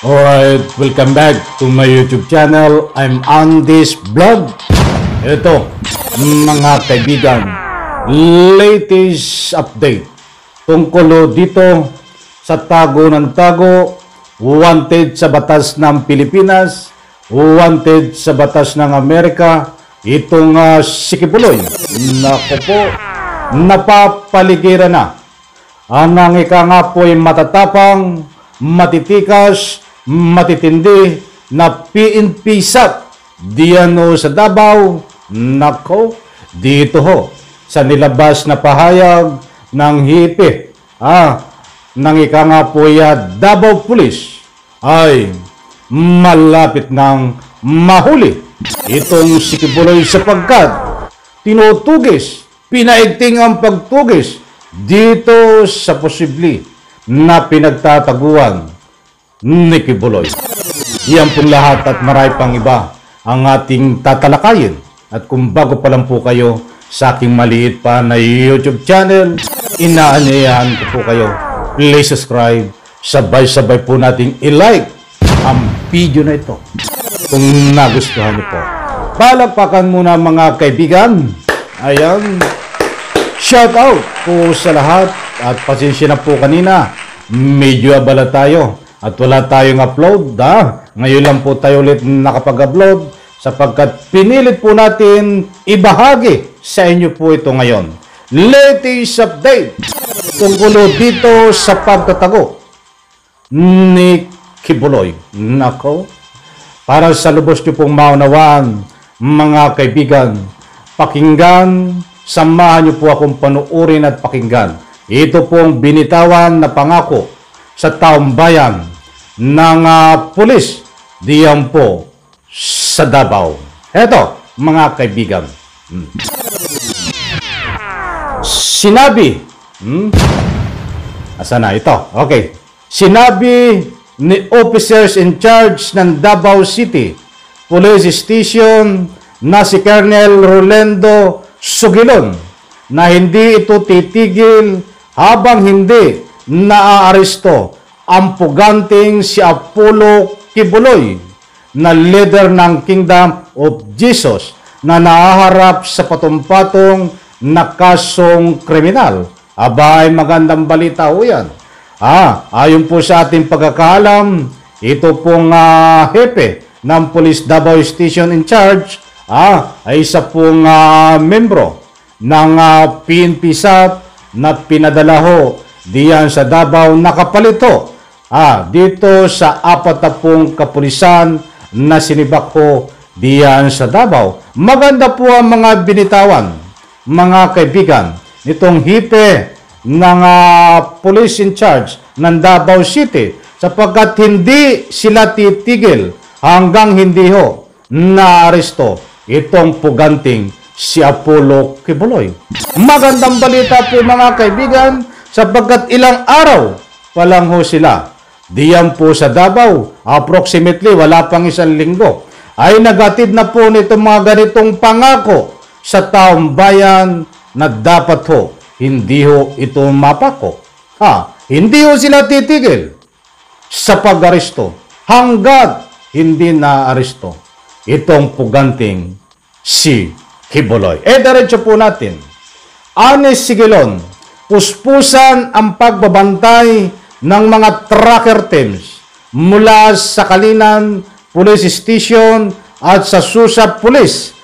Alright, welcome back to my YouTube channel. I'm Andy's Vlog. Ito, mga kaibigan, latest update tungkol dito sa tago ng tago, wanted sa batas ng Pilipinas, wanted sa batas ng Amerika, itong si Kibuloy. Naku po, napapaligiran na. Ang ika nga po ay matatapang, matitikas, matitindi na PNP SAP diyan sa Davao. Nako, dito ho sa nilabas na pahayag ng hipi ng ika nga po Davao Police ay malapit ng mahuli itong si Kibuloy sapagkat tinutugis, pinaigting ang pagtugis dito sa posible na pinagtataguan ni Kibuloy. Iyan pong lahat at marami pang iba ang ating tatalakayin. At kung bago pa lang po kayo sa aking maliit pa na YouTube channel, inaanyayahan ko po kayo, please subscribe, sabay-sabay po nating i-like ang video na ito kung nagustuhan niyo po. Palakpakan muna mga kaibigan. Ayan, shout out po sa lahat at pasensya na po kanina, medyo abala tayo at wala tayong upload. Ngayon lang po tayo ulit nakapag-upload sapagkat pinilit po natin ibahagi sa inyo po ito ngayon. Latest update tungkol dito sa pagtatago ni Kibuloy. Nako, para sa lubos nyo pong maunawaan mga kaibigan, pakinggan, samahan nyo po akong panuurin at pakinggan. Ito pong binitawan na pangako sa taong bayan ng pulis diyan po sa Davao. Eto, mga kaibigan. Sinabi, asa na ito? Okay. Sinabi ni officers in charge ng Davao City Police Station na si Colonel Rolando Sugilon na hindi ito titigil habang hindi naaaresto ang puganting si Apollo Kibuloy na leader ng Kingdom of Jesus na nahaharap sa patong-patong na kasong kriminal. Aba, ay magandang balita ho yan. Ayon po sa ating pagkakaalam, ito pong hepe ng Police Davao Station in charge ay isa pong membro ng PNP SAP na pinadala ho diyan sa Davao, nakapalito dito sa 40 kapulisan na sinibak ho diyan sa Davao. Maganda po ang mga binitawan, mga kaibigan, nitong hipe ng police in charge ng Davao City sapagkat hindi sila titigil hanggang hindi ho naaresto itong puganting si Apollo Kibuloy. Magandang balita po mga kaibigan sapagkat ilang araw pa lang ho sila diyan po sa Davao, approximately wala pang isang linggo, ay nagatid na po nito mga ganitong pangako sa taong bayan na dapat ho, hindi ho ito mapako. Hindi ho sila titigil sa pag-aresto hanggat hindi na-aresto itong puganting si Kibuloy. Diretso po natin. Anis Sigilon, puspusan ang pagbabantay ng mga tracker teams mula sa Kalinan Police Station at sa Susa Police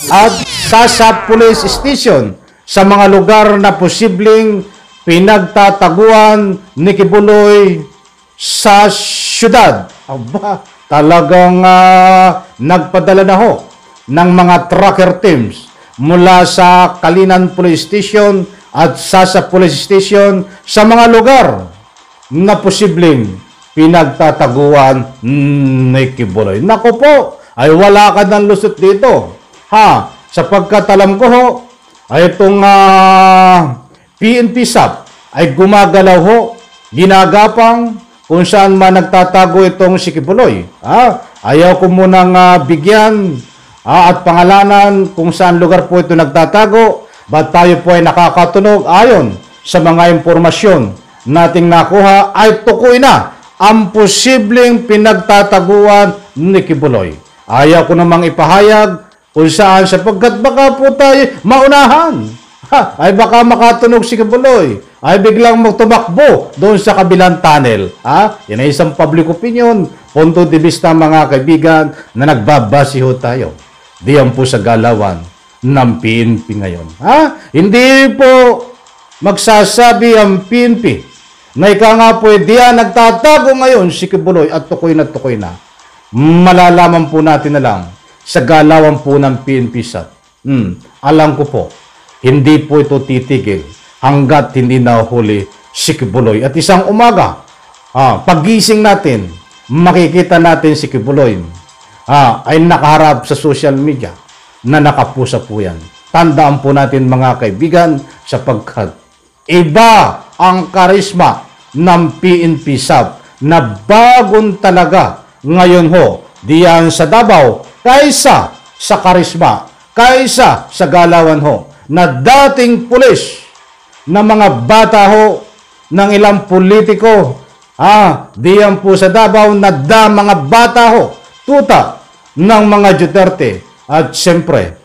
at Sasa Police Station sa mga lugar na posibleng pinagtataguan ni Kibuloy sa syudad. Aba, talagang nagpadala na ho ng mga tracker teams mula sa Kalinan Police Station at Sasa Police Station sa mga lugar na posibleng pinagtataguan ni Kibuloy. Naku po, ay wala ka ng lusot dito. Sapagkat alam ko ho, ay itong PNP SAP ay gumagalaw ho, ginagapang kung saan man nagtatago itong si Kibuloy. Ayaw ko munang bigyan at pangalanan kung saan lugar po ito nagtatago. Ba't tayo po ay nakakatunog ayon sa mga impormasyon nating nakuha ay tukoy na ang posibleng pinagtataguan ni Kibuloy. Ayaw ko namang ipahayag kung saan sapagkat baka po tayo maunahan. Ay baka makatunog si Kibuloy. Ay biglang magtumakbo doon sa kabilang tunnel. Yan ay isang public opinion. Punto de vista mga kaibigan na nagbabase ho tayo. Diyan po sa galawan ng PNP ngayon. Hindi po magsasabi ang PNP na ika nga po diyan nagtatago ngayon si Kibuloy at tukoy na. Malalaman po natin na lang sa galawan po ng PNP SAT. Alam ko po, hindi po ito titigil hanggat hindi nahuli si Kibuloy. At isang umaga, pagising natin, makikita natin si Kibuloy ay nakaharap sa social media na nakapusa po yan. Tandaan po natin mga kaibigan sapagkat iba ang karisma ng PNP SAP na bagong talaga ngayon ho diyan sa Davao kaysa sa karisma, kaysa sa galawan ho na dating pulis na mga bata ho ng ilang politiko diyan po sa Davao na mga bata ho tuta ng mga Duterte at siyempre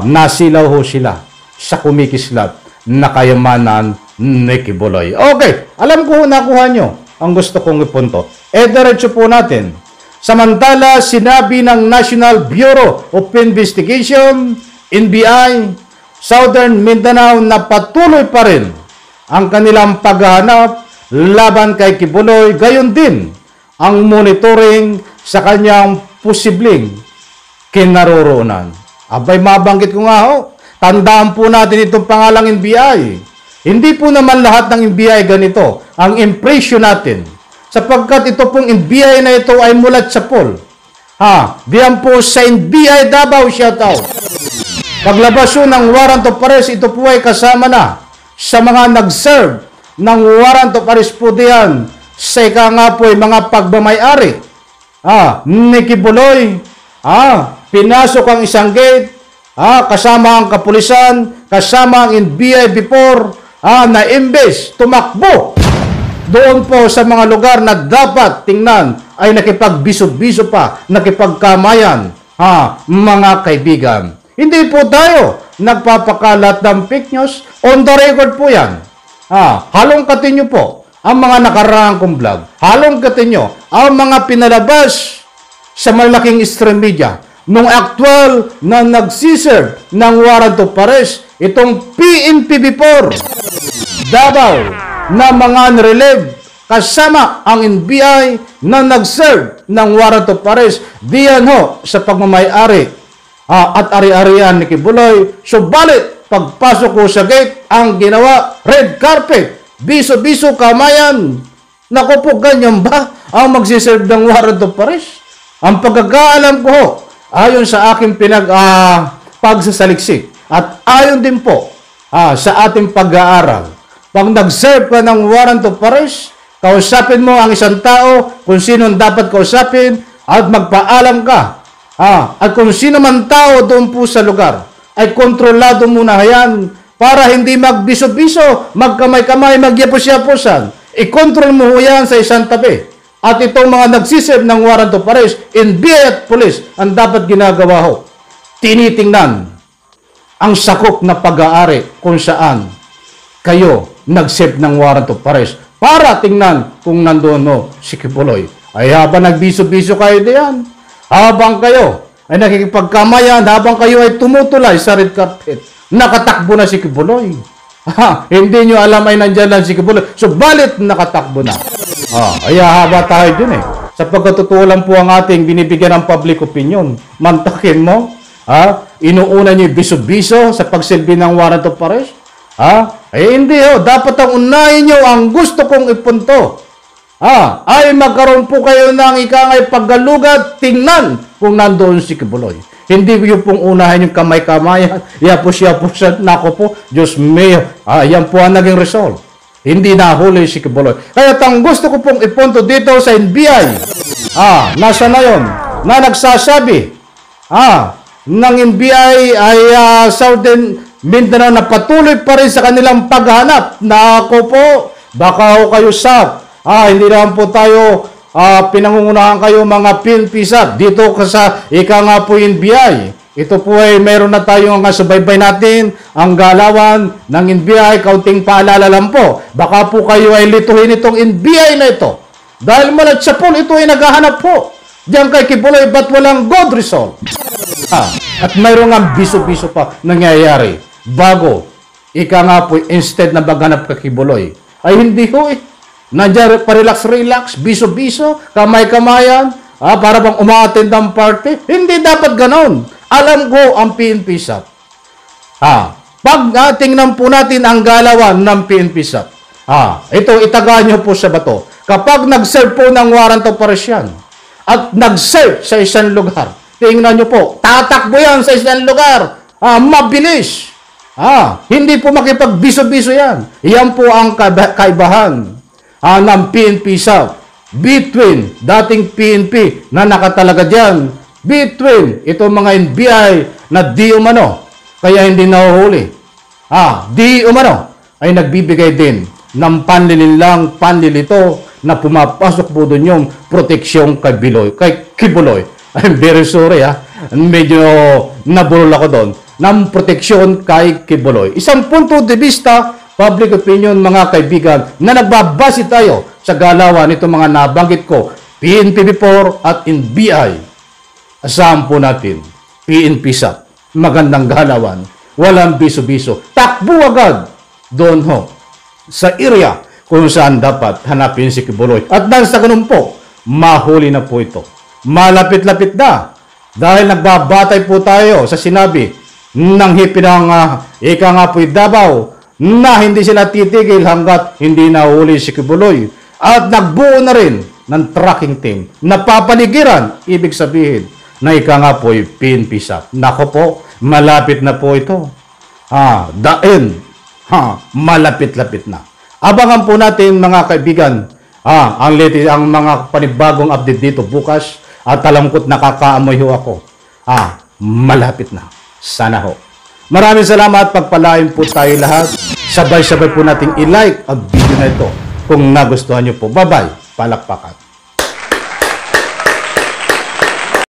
nasilaw ho sila sa kumikislat na kayamanan ni Kibuloy. Okay, alam ko nakuha nyo ang gusto kong ipunto. Diretso po natin. Samantala, sinabi ng National Bureau of Investigation, NBI, Southern Mindanao na patuloy pa rin ang kanilang paghahanap laban kay Kibuloy. Gayon din ang monitoring sa kanyang posibleng kinaroroonan. Abay, mabanggit ko nga ho. Tandaan po natin itong pangalang NBI. Hindi po naman lahat ng NBI ganito ang impression natin. Sapagkat ito pong NBI na ito ay mulat sa pool. Diyan po sa NBI Davao, shout out. Paglabas po ng warrant of arrest, ito po ay kasama na sa mga nag-serve ng warrant of arrest po diyan sa ika nga po ay mga pagmamayari. Ni Kibuloy, pinasok ang isang gate, kasama ang kapulisan, kasama ang NBI before, na imbes tumakbo doon po sa mga lugar na dapat tingnan ay nakipagbiso-biso pa, nakipagkamayan, mga kaibigan. Hindi po tayo nagpapakalat ng fake news, on the record po yan. Halongkatin nyo po ang mga nakaraang kong vlog, halongkatin nyo ang mga pinalabas sa malaking stream media nung actual na nagsiserve ng warrant of arrest itong PNP before Davao na mga nirelieve kasama ang NBI na nag-serve ng warrant of arrest diyan ho sa pagmamayari at ari-arian ni Kibuloy. Subalit pagpasok ko sa gate ang ginawa red carpet, biso-biso kamayan. Naku po, ganyan ba ang magsiserve ng warrant of arrest? Ang pagkakaalam ko ho, ayon sa aking pagsasaliksik at ayon din po sa ating pag-aaral, pag nag-serve ka ng warrant of arrest, kausapin mo ang isang tao kung sino dapat kausapin at magpaalam ka. At kung sino man tao doon po sa lugar, ay kontrolado muna yan para hindi magbiso-biso, magkamay-kamay, magyapos-yaposan. I-control mo yan sa isang tabi. At itong mga nagsiserve ng warrant of arrest, NBI at police, ang dapat ginagawa ho, tinitingnan ang sakop na pag-aari kung saan kayo nag-serve ng warrant of arrest para tingnan kung nandoon ho si Kibuloy. Ay habang nagbiso-biso kayo diyan, habang kayo ay nakikipagkamayan, habang kayo ay tumutulay sa red carpet, nakatakbo na si Kibuloy. Hindi nyo alam ay nandyan lang si Kibuloy. Subalit nakatakbo na. Ay haba tayo dun eh. Sa pagkatutulan po ang ating binibigyan ng public opinion. Mantakin mo. Inuuna nyo yung biso-biso sa pagsilbi ng warrant of arrest. Hindi ho. Dapat ang unahin nyo ang gusto kong ipunto. Ay magkaroon po kayo ng ikangay paggalugat, tingnan kung nandoon si Kibuloy. Hindi yung pong unahin yung kamay-kamayan, yapos-yaposan, nako po, Diyos mio, yan po ang naging result. Hindi nahuli si Kibuloy. Kaya ang gusto ko pong ipunto dito sa NBI, nasa na yun, na nagsasabi, ng NBI ay Southern Mindanao na patuloy pa rin sa kanilang paghanap. Nako po, baka ho kayo SAP Hindi naman po tayo pinangungunahan kayo mga PNP-SAP dito sa ika nga po NBI. Ito po ay meron na tayong subaybay natin, ang galawan ng NBI, kaunting paalala lang po. Baka po kayo ay lituhin itong NBI na ito. Dahil malatsapon, ito ay naghahanap po. Diyan kay Kibuloy, ba't walang good result? At mayroong nga biso-biso pa nangyayari. Bago, ika nga po, instead na maghanap kay Kibuloy, ay hindi ho nandiyan pa relax, biso-biso, kamay-kamayan, para bang umaattend ng party. Hindi dapat ganon. Alam ko ang PNP-SAP. Pag tingnan po natin ang galawan ng PNP-SAP, ito, itagaan nyo po sa bato. Kapag nag-serve po ng warrant of arrest at nag-serve sa isang lugar, tingnan nyo po, tatakbo yan sa isang lugar. Mabilis. Hindi po makipag-biso-biso yan. Yan po ang kaibahan ng PNP-SAP between dating PNP na nakatalaga dyan, between itong mga NBI na di umano, kaya hindi nahuhuli. Di umano, ay nagbibigay din ng panlilito na pumapasok po doon yung proteksyon kay Kibuloy. I'm very sorry medyo nabulol ako doon, ng proteksyon kay Kibuloy. Isang punto de vista, public opinion mga kaibigan, na nagbabase tayo sa galawan nito mga nabanggit ko, PNP before at NBI. Asahan po natin, PNP-SAP, magandang galawan, walang biso-biso. Takbo agad doon ho, sa area kung saan dapat hanapin si Kibuloy. At dahil sa ganun po, mahuli na po ito. Malapit-lapit na. Dahil nagbabatay po tayo sa sinabi ng hipi ng ika nga po Davao, na hindi sila titigil hanggat hindi nahuli si Kibuloy. At nagbuo na rin ng tracking team na papaligiran, ibig sabihin na ika nga po PNP-SAP. Nako po, malapit na po ito. The end. Malapit-lapit na. Abangan po natin mga kaibigan, ang mga panibagong update dito bukas, at alam ko't nakakaamoy ho ako. Malapit na. Sana ho. Maraming salamat, pagpalain po tayo lahat. Sabay-sabay po nating i-like ang video na ito kung nagustuhan nyo po. Bye-bye. Palakpakan.